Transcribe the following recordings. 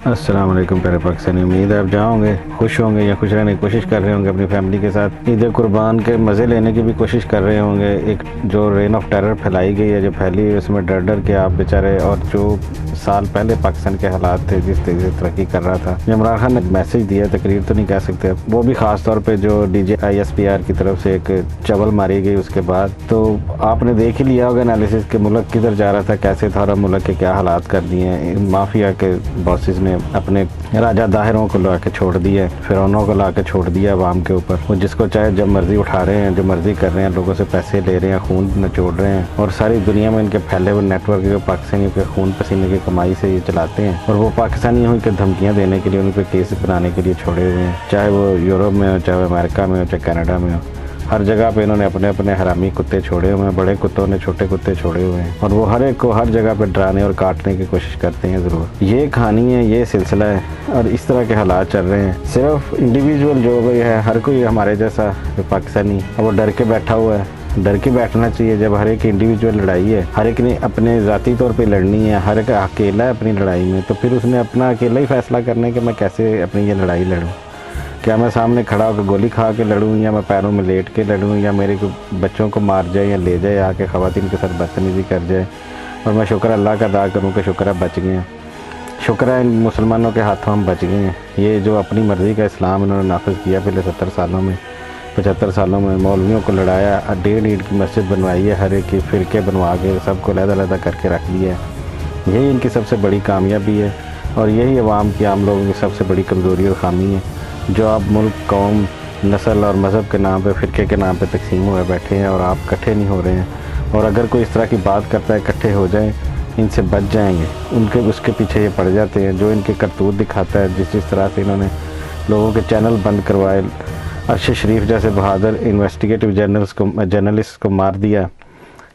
अस्सलाम वालेकुम प्यारे पाकिस्तानी। उम्मीद है आप जाओगे खुश होंगे या खुश रहने की कोशिश कर रहे होंगे अपनी फैमिली के साथ। ईद कुर्बान के मज़े लेने की भी कोशिश कर रहे होंगे। एक जो रेन ऑफ टेरर फैलाई गई है, जो फैली है, उसमें डर डर के आप बेचारे, और जो साल पहले पाकिस्तान के हालात थे, जिस तेज़ी से तरक्की कर रहा था, इमरान खान ने मैसेज दिया, तकरीर तो नहीं कह सकते, वो भी ख़ास तौर पर जो DGISPR की तरफ से एक चवल मारी गई उसके बाद, तो आपने देख ही लिया होगा एनालिसिस के मुल्क किधर जा रहा था, कैसे था, और मुल्क के क्या हालात कर दिए हैं माफिया के बॉसेस ने। अपने राजा दाहिरों को ला के छोड़ दिया, फिरौनों को ला के छोड़ दिया अवाम के ऊपर। वो जिसको चाहे जब मर्जी उठा रहे हैं, जो मर्जी कर रहे हैं, लोगों से पैसे ले रहे हैं, खून नचोड़ रहे हैं, और सारी दुनिया में इनके फैले हुए नेटवर्क जो पाकिस्तानियों के खून पसीने की कमाई से ये चलाते हैं, और वो पाकिस्तानियों को धमकियाँ देने के लिए, उन पर केस बनाने के लिए छोड़े हुए हैं, चाहे वो यूरोप में हो, चाहे अमेरिका में हो, चाहे कनाडा में हो। हर जगह पे इन्होंने अपने अपने हरामी कुत्ते छोड़े हुए हैं, बड़े कुत्तों ने छोटे कुत्ते छोड़े हुए हैं, और वो हर एक को हर जगह पे डराने और काटने की कोशिश करते हैं ज़रूर। ये कहानी है, ये सिलसिला है, और इस तरह के हालात चल रहे हैं। सिर्फ इंडिविजुअल जो भी है, हर कोई हमारे जैसा पाकिस्तानी, वो डर के बैठा हुआ है। डर के बैठना चाहिए। जब हर एक इंडिविजुअल लड़ाई है, हर एक ने अपने ज़ाती तौर पे लड़नी है, हर एक अकेला है अपनी लड़ाई में, तो फिर उसने अपना अकेला ही फैसला करना है कि मैं कैसे अपनी ये लड़ाई लड़ूँ। क्या मैं सामने खड़ा होकर गोली खा के लड़ूँ, या मैं पैरों में लेट के लड़ूँ, या मेरे बच्चों को मार जाए या ले जाए आके ख़वातीन के साथ बदतमीज़ी कर जाए। और मैं शुक्र अल्लाह का अदा करूँ कि शुक्र है बच गए हैं, शुक्र है इन मुसलमानों के हाथों हम बच गए हैं। ये जो अपनी मर्ज़ी का इस्लाम इन्होंने नाफिज किया पिछले 70 सालों में, 75 सालों में, मौलवियों को लड़ाया, 1.5 ईंट की मस्जिद बनवाई है, हर एक की फ़िरके बनवा के सबको अलग-अलग करके रख लिया है। यही इनकी सबसे बड़ी कामयाबी है, और यही अवाम की, आम लोगों की सबसे बड़ी कमज़ोरी और ख़ामी है, जो आप मुल्क, कौम, नस्ल और मज़हब के नाम पे, फ़िरके के नाम पे तकसीम हुए बैठे हैं, और आप इकट्ठे नहीं हो रहे हैं। और अगर कोई इस तरह की बात करता है इकट्ठे हो जाएं, इनसे बच जाएंगे, उनके उसके पीछे ये पड़ जाते हैं। जो इनके करतूत दिखाता है, जिस तरह से इन्होंने लोगों के चैनल बंद करवाए, अरशद शरीफ जैसे बहादुर इन्वेस्टिगेटिव जर्नलिस्ट को मार दिया,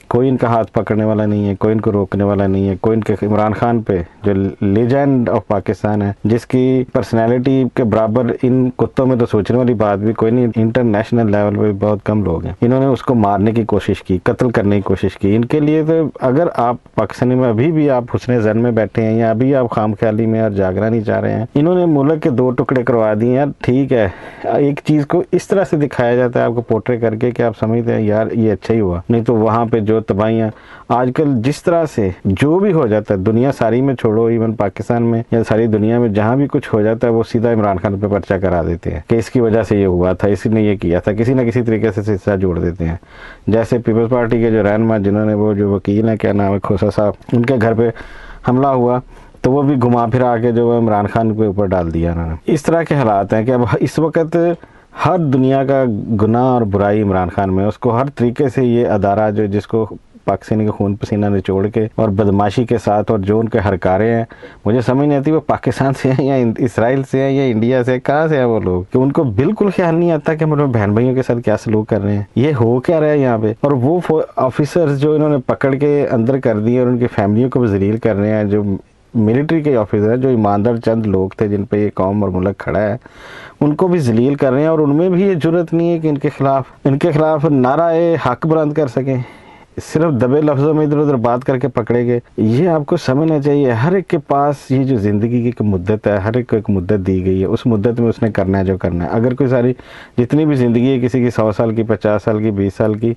कोई इनका हाथ पकड़ने वाला नहीं है, कोई इनको रोकने वाला नहीं है। कोई इनके इमरान खान पे, जो लेजेंड ऑफ पाकिस्तान है, जिसकी पर्सनैलिटी के बराबर इन कुत्तों में तो सोचने वाली बात भी कोई नहीं, इंटरनेशनल लेवल पे बहुत कम लोग हैं। इन्होंने उसको मारने की कोशिश की, कत्ल करने की कोशिश की। इनके लिए तो अगर आप पाकिस्तानी में अभी भी आप हुस्न ज़न में बैठे हैं, या अभी आप खाम ख्याली में और जागना नहीं चाह रहे हैं, इन्होंने मुल्क के 2 टुकड़े करवा दिए यार। ठीक है, एक चीज़ को इस तरह से दिखाया जाता है आपको पोर्ट्रे करके कि आप समझते हैं यार ये अच्छा ही हुआ, नहीं तो वहाँ पे जो तबाहियाँ आजकल जिस तरह से जो भी हो जाता है, दुनिया सारी में छोड़ो, इवन पाकिस्तान में या सारी दुनिया में जहाँ भी कुछ हो जाता है, वो सीधा इमरान खान पे पर्चा करा देते हैं कि इसकी वजह से ये हुआ था, इसी ने ये किया था, किसी न किसी तरीके से सिलसिला जोड़ देते हैं। जैसे पीपल्स पार्टी के जो रहनुमा, जिन्होंने वो जो वकील हैं, क्या नाम है, खोसा साहब, उनके घर पे हमला हुआ, तो वो भी घुमा फिरा के जो इमरान खान के ऊपर डाल दिया उन्होंने। इस तरह के हालात हैं कि अब इस वक्त हर दुनिया का गुनाह और बुराई इमरान खान में, उसको हर तरीके से ये अदारा जो जिसको पाकिस्तानी का खून पसीना निचोड़ के और बदमाशी के साथ, और जो उनके हरकारे हैं, मुझे समझ नहीं आती वो पाकिस्तान से हैं या इसराइल से हैं या इंडिया से, कहाँ से हैं वो लोग, कि उनको बिल्कुल ख्याल नहीं आता कि मतलब बहन भाइयों के साथ क्या सलूक कर रहे हैं, ये हो क्या रहा है यहाँ पे। और वो ऑफिसर्स जो इन्होंने पकड़ के अंदर कर दिए और उनकी फैमिलियों को भी जलील कर रहे हैं, जो मिलिट्री के ऑफिसर हैं, जो ईमानदार चंद लोग थे जिन पे ये कौम और मुल्क खड़ा है, उनको भी जलील कर रहे हैं। और उनमें भी ये जुर्रत नहीं है कि इनके खिलाफ नारा हक बुलंद कर सकें, सिर्फ दबे लफ्ज़ों में इधर उधर बात करके पकड़े गए। ये आपको समझना चाहिए, हर एक के पास ये जो ज़िंदगी की एक मुद्दत है, हर एक को एक मुद्दत दी गई है, उस मुद्दत में उसने करना है जो करना है। अगर कोई सारी जितनी भी ज़िंदगी है, किसी की 100 साल की, 50 साल की, 20 साल की,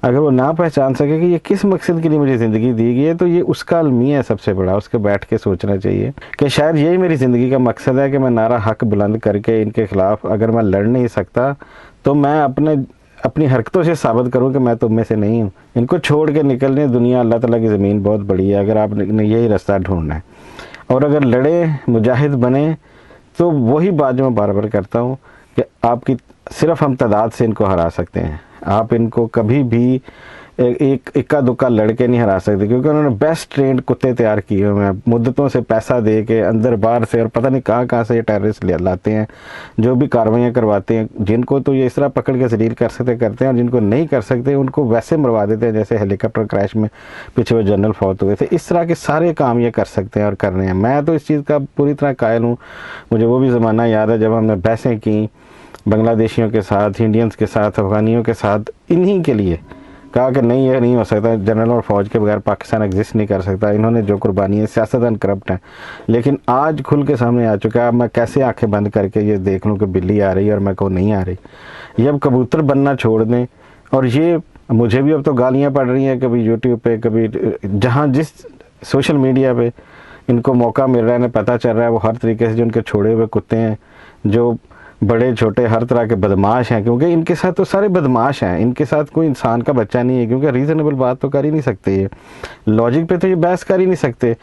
अगर वो ना पहचान सके कि ये किस मकसद के लिए मुझे ज़िंदगी दी गई है, तो ये उसका अलमिया है सबसे बड़ा। उसके बैठ के सोचना चाहिए कि शायद यही मेरी ज़िंदगी का मकसद है कि मैं नारा हक बुलंद करके इनके ख़िलाफ़, अगर मैं लड़ नहीं सकता तो मैं अपनी हरकतों से साबित करूं कि मैं तुम में से नहीं हूं। इनको छोड़ के निकलने दुनिया, अल्लाह ताला की ज़मीन बहुत बड़ी है, अगर आपने यही रास्ता ढूंढना है। और अगर लड़े, मुजाहिद बने, तो वही बात जो मैं बार बार करता हूं कि आपकी सिर्फ हम तादाद से इनको हरा सकते हैं। आप इनको कभी भी एक इक्का दुक्का लड़के नहीं हरा सकते, क्योंकि उन्होंने बेस्ट ट्रेंड कुत्ते तैयार किए हुए हैं, मुद्दतों से पैसा दे के अंदर बाहर से, और पता नहीं कहाँ से ये टेररिस्ट लाते हैं, जो भी कार्रवाइयाँ करवाते हैं। जिनको तो ये इस तरह पकड़ के जलील कर सकते करते हैं, और जिनको नहीं कर सकते उनको वैसे मरवा देते हैं, जैसे हेलीकॉप्टर क्रैश में पीछे वो जनरल फौत हुए थे। इस तरह के सारे काम ये कर सकते हैं और कर रहे हैं। मैं तो इस चीज़ का पूरी तरह कायल हूँ। मुझे वो भी ज़माना याद है जब हमने बहसें की बांग्लादेशियों के साथ, इंडियंस के साथ, अफ़गानियों के साथ, इन्हीं के लिए कहा कि नहीं ये नहीं हो सकता, जनरल और फ़ौज के बगैर पाकिस्तान एग्जिस्ट नहीं कर सकता। इन्होंने जो कुर्बानी है, सियासतदान करप्ट हैं। लेकिन आज खुल के सामने आ चुका है। अब मैं कैसे आंखें बंद करके ये देख लूँ कि बिल्ली आ रही है और मैं को नहीं आ रही। ये अब कबूतर बनना छोड़ दें। और ये मुझे भी अब तो गालियाँ पड़ रही हैं, कभी यूट्यूब पे, कभी जहाँ जिस सोशल मीडिया पे इनको मौका मिल रहा है, इन्हें पता चल रहा है, वो हर तरीके से जो उनके छोड़े हुए कुत्ते हैं, जो बड़े छोटे हर तरह के बदमाश हैं, क्योंकि इनके साथ तो सारे बदमाश हैं, इनके साथ कोई इंसान का बच्चा नहीं है, क्योंकि रीज़नेबल बात तो कर ही नहीं सकते, ये लॉजिक पे तो ये बहस कर ही नहीं सकते।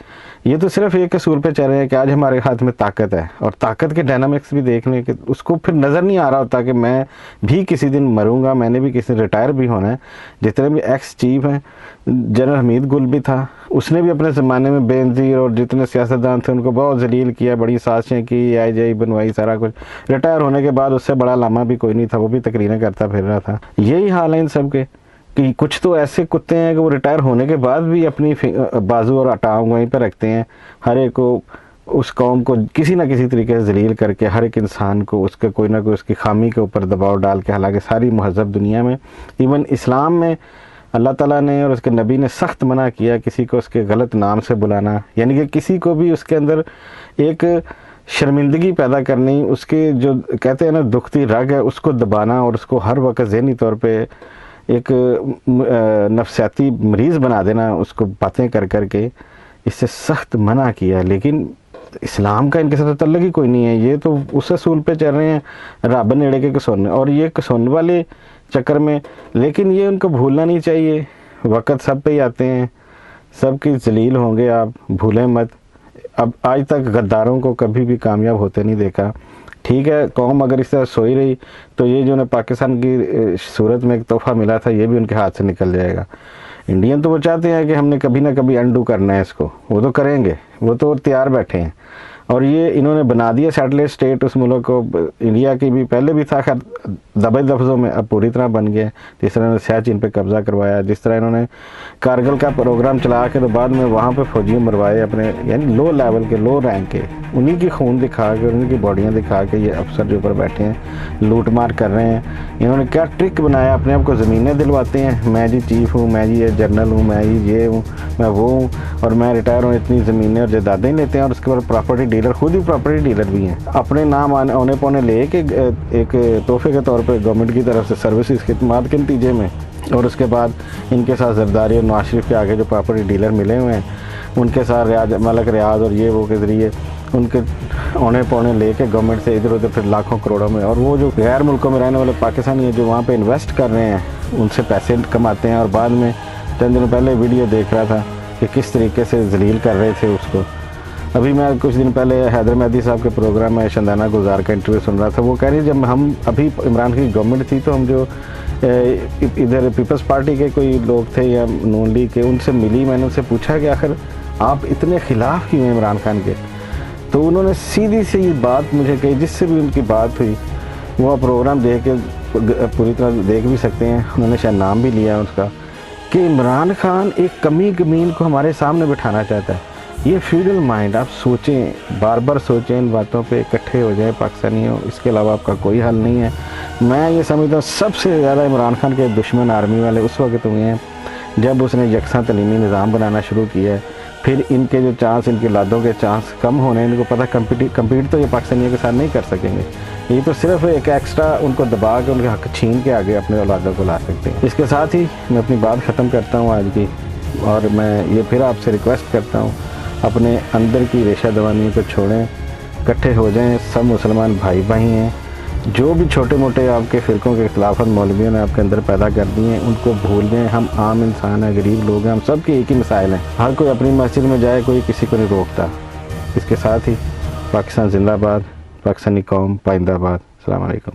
ये तो सिर्फ एक असूल पे चल रहे हैं कि आज हमारे हाथ में ताकत है, और ताकत के डायनामिक्स भी देख लें कि उसको फिर नज़र नहीं आ रहा होता कि मैं भी किसी दिन मरूंगा, मैंने भी किसी दिन रिटायर भी होना है। जितने भी एक्स चीफ हैं, जनरल हमीद गुल भी था, उसने भी अपने ज़माने में बेनज़ीर और जितने सियासतदान थे उनको बहुत जलील किया, बड़ी साजिशें की, IJ बनवाई, सारा कुछ। रिटायर होने के बाद उससे बड़ा लामा भी कोई नहीं था, वो भी तकरीरें करता फिर रहा था। यही हाल है इन सब के कि कुछ तो ऐसे कुत्ते हैं कि वो रिटायर होने के बाद भी अपनी बाजू और टांग वहीं पर रखते हैं, हर एक को, उस कौम को किसी ना किसी तरीके से जलील करके, हर एक इंसान को उसके कोई ना कोई उसकी खामी के ऊपर दबाव डाल के। हालांकि सारी महज़ब दुनिया में, इवन इस्लाम में, अल्लाह ताला ने और उसके नबी ने सख्त मना किया किसी को उसके गलत नाम से बुलाना, यानी कि किसी को भी उसके अंदर एक शर्मिंदगी पैदा करनी, उसके जो कहते हैं ना दुखती रग है उसको दबाना, और उसको हर वक्त ज़हनी तौर पे एक नफसियाती मरीज़ बना देना उसको बातें कर कर के, इससे सख्त मना किया। लेकिन इस्लाम का इनके साथ तल्लुक़ ही कोई नहीं है। ये तो उस असूल पे चल रहे हैं रब नेड़े के कसौने, और ये कसौने वाले चक्कर में। लेकिन ये उनको भूलना नहीं चाहिए, वक़्त सब पे ही आते हैं, सब की जलील होंगे, आप भूलें मत। अब आज तक गद्दारों को कभी भी कामयाब होते नहीं देखा। ठीक है, कौम अगर इस तरह सोई रही तो ये जो उन्हें पाकिस्तान की सूरत में एक तोहफ़ा मिला था, ये भी उनके हाथ से निकल जाएगा। इंडियन तो वो चाहते हैं कि हमने कभी ना कभी अनडू करना है इसको, वो तो करेंगे, वो तो तैयार बैठे हैं। और ये इन्होंने बना दिया सैटेलाइट स्टेट उस मुल्क को, इंडिया की भी पहले भी था, खैर दबे लफ्ज़ों में, अब पूरी तरह बन गया। जिस तरह इन्होंने सियाचिन पे कब्ज़ा करवाया, जिस तरह इन्होंने कारगिल का प्रोग्राम चला के तो बाद में वहाँ पे फौजी मरवाए अपने, यानी लो लेवल के, लो रैंक के, उन्हीं की खून दिखा के, उन्हीं की बॉडियाँ दिखा के ये अफसर जो ऊपर बैठे हैं लूट मार कर रहे हैं। इन्होंने क्या ट्रिक बनाया, अपने आप को ज़मीनें दिलवाते हैं, मैं जी चीफ हूँ, मैं जी ये जनरल हूँ, मैं ये हूँ, मैं वो हूँ, और मैं रिटायर हूँ, इतनी ज़मीनें और जायदादें लेते हैं। और उसके बाद प्रॉपर्टी डीलर, खुद ही प्रॉपर्टी डीलर भी हैं, अपने नाम औने पौने ले के एक तोहफे के तौर पर गवर्नमेंट की तरफ से सर्विसेज खिदमत के नतीजे में। और उसके बाद इनके साथ जरदारी और नवाज शरीफ के आगे जो प्रॉपर्टी डीलर मिले हुए हैं, उनके साथ रियाज, मलक रियाज और ये वो के ज़रिए उनके औने पौने लेके गवर्नमेंट से इधर उधर फिर लाखों करोड़ों में। और वो जो गैर मुल्कों में रहने वाले पाकिस्तानी हैं जो वहाँ पे इन्वेस्ट कर रहे हैं, उनसे पैसे कमाते हैं। और बाद में चंद दिनों पहले वीडियो देख रहा था कि किस तरीके से जलील कर रहे थे उसको। अभी मैं कुछ दिन पहले हैदर मेहदी साहब के प्रोग्राम में शंदाना गुजार का इंटरव्यू सुन रहा था। वो कह रही जब हम अभी इमरान की गवर्नमेंट थी तो हम जो इधर पीपल्स पार्टी के कोई लोग थे या नून लीग के, उनसे मिली, मैंने उनसे पूछा कि आखिर आप इतने ख़िलाफ़ क्यों हैं इमरान खान के। तो उन्होंने सीधी सी बात मुझे कही, जिससे भी उनकी बात हुई, वो प्रोग्राम देख के पूरी तरह देख भी सकते हैं, उन्होंने शायद नाम भी लिया उसका, कि इमरान खान एक कमी कमीन को हमारे सामने बिठाना चाहता है। ये फ्यूडल माइंड, आप सोचें, बार बार सोचें इन बातों पे, इकट्ठे हो जाएं पाकिस्तानियों, इसके अलावा आपका कोई हल नहीं है। मैं ये समझता हूँ सबसे ज़्यादा इमरान खान के दुश्मन आर्मी वाले उस वक्त हुए हैं जब उसने यकसा तलीमी निज़ाम बनाना शुरू किया है। फिर इनके जो चांस, इनके लादों के चांस कम होने, इनको पता कम्पीट तो ये पाकिस्तानियों के साथ नहीं कर सकेंगे। ये तो सिर्फ एक एक्स्ट्रा उनको दबा के उनके हक छीन के आगे अपने औलादों को ला सकते हैं। इसके साथ ही मैं अपनी बात ख़त्म करता हूँ आज की, और मैं ये फिर आपसे रिक्वेस्ट करता हूँ, अपने अंदर की रेशा दवानियों को छोड़ें, इकट्ठे हो जाएं, सब मुसलमान भाई भाई हैं। जो भी छोटे मोटे आपके फ़िरक़ों के खिलाफत मौलवियों ने आपके अंदर पैदा कर दी हैं, उनको भूल दें। हम आम इंसान हैं, गरीब लोग हैं, हम सब के एक ही मसाइल हैं। हर कोई अपनी मस्जिद में जाए, कोई किसी को नहीं रोकता। इसके साथ ही पाकिस्तान जिंदाबाद, पाकिस्तानी कौम पाइंदाबाद। अस्सलाम वालेकुम।